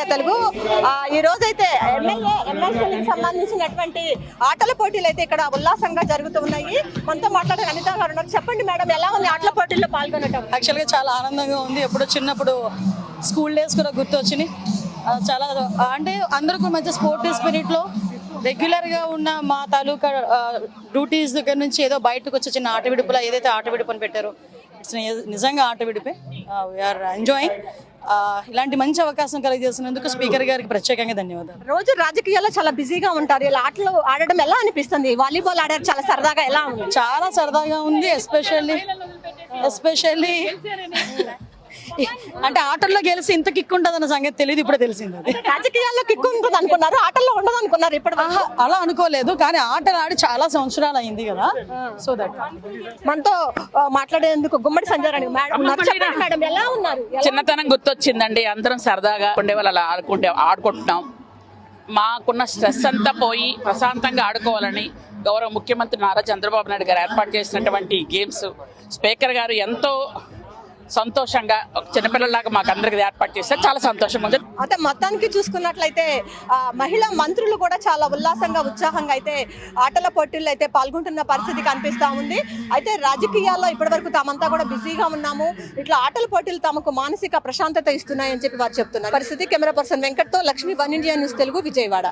తెలుగు ఈ రోజైతే ఎమ్మెల్యేలకు సంబంధించినటువంటి ఆటల పోటీలు అయితే ఇక్కడ ఉల్లాసంగా జరుగుతూ ఉన్నాయి. మనతో మాట్లాడే అనిత గారు ఉన్నారు. చెప్పండి మేడం, ఎలా ఉంది ఆటల పోటీల్లో పాల్గొనడం? యాక్చువల్గా చాలా ఆనందంగా ఉంది. ఎప్పుడో చిన్నప్పుడు స్కూల్ డేస్ కూడా గుర్తొచ్చినాయి. చాలా అంటే అందరికీ మంచి స్పోర్టివ్ స్పిరిట్లో రెగ్యులర్గా ఉన్న మా తాలూకా డ్యూటీస్ దగ్గర నుంచి ఏదో బయటకు వచ్చి చిన్న ఆట విడుపులా ఏదైతే ఆట విడుపుని పెట్టారో ఇట్స్ నిజంగా ఆట విడిపే. We are enjoying. ఇలాంటి మంచి అవకాశం కలిగజేసినందుకు స్పీకర్ గారికి ప్రత్యేకంగా ధన్యవాదాలు. రోజు రాజకీయాల్లో చాలా బిజీగా ఉంటారు, ఇలా ఆటలు ఆడడం ఎలా అనిపిస్తుంది? వాలీబాల్ ఆడారు, చాలా సరదాగా ఎలా ఉంది? చాలా సరదాగా ఉంది. ఎస్పెషల్లీ అంటే ఆటల్లో గెలిచి ఇంత కిక్ ఉంటుంది అన్న సంగతి తెలియదు, ఇప్పుడే తెలిసింది. అది రాజకీయాల్లో కిక్ ఉంటుంది అనుకున్నారు, ఆటల్లో ఉండదు అనుకున్నారు. ఇప్పుడు అలా అనుకోలేదు, కానీ ఆటలు ఆడి చాలా సంవత్సరాలు అయింది కదా. సో దట్ మనతో మాట్లాడేందుకు గుమ్మడి సంజయ్ రాణి మేడం ఎలా ఉన్నారు? చిన్నతనం గుర్తొచ్చిందండి. అందరం సరదాగా ఉండేవాళ్ళు, అలా ఆడుకుంటున్నాం. మాకున్న స్ట్రెస్ అంతా పోయి ప్రశాంతంగా ఆడుకోవాలని గౌరవ ముఖ్యమంత్రి నారా చంద్రబాబు నాయుడు గారు ఏర్పాటు చేసినటువంటి గేమ్స్ స్పీకర్ గారు ఎంతో సంతోషంగా చిన్నపిల్లలాగా మాకు అందరికి ఏర్పాటు చేస్తారు. చాలా సంతోషంగా ఉంది. అయితే మొత్తానికి చూసుకున్నట్లయితే మహిళా మంత్రులు కూడా చాలా ఉల్లాసంగా ఉత్సాహంగా అయితే ఆటల పోటీల్లో అయితే పాల్గొంటున్న పరిస్థితి కనిపిస్తూ ఉంది. అయితే రాజకీయాల్లో ఇప్పటివరకు తామంతా కూడా బిజీగా ఉన్నాము, ఇట్లా ఆటల పోటీలు తమకు మానసిక ప్రశాంతత ఇస్తున్నాయని చెప్పి వారు చెప్తున్నారు. పరిస్థితి కెమెరా పర్సన్ వెంకట్తో లక్ష్మి, 1 ఇండియా న్యూస్ తెలుగు, విజయవాడ.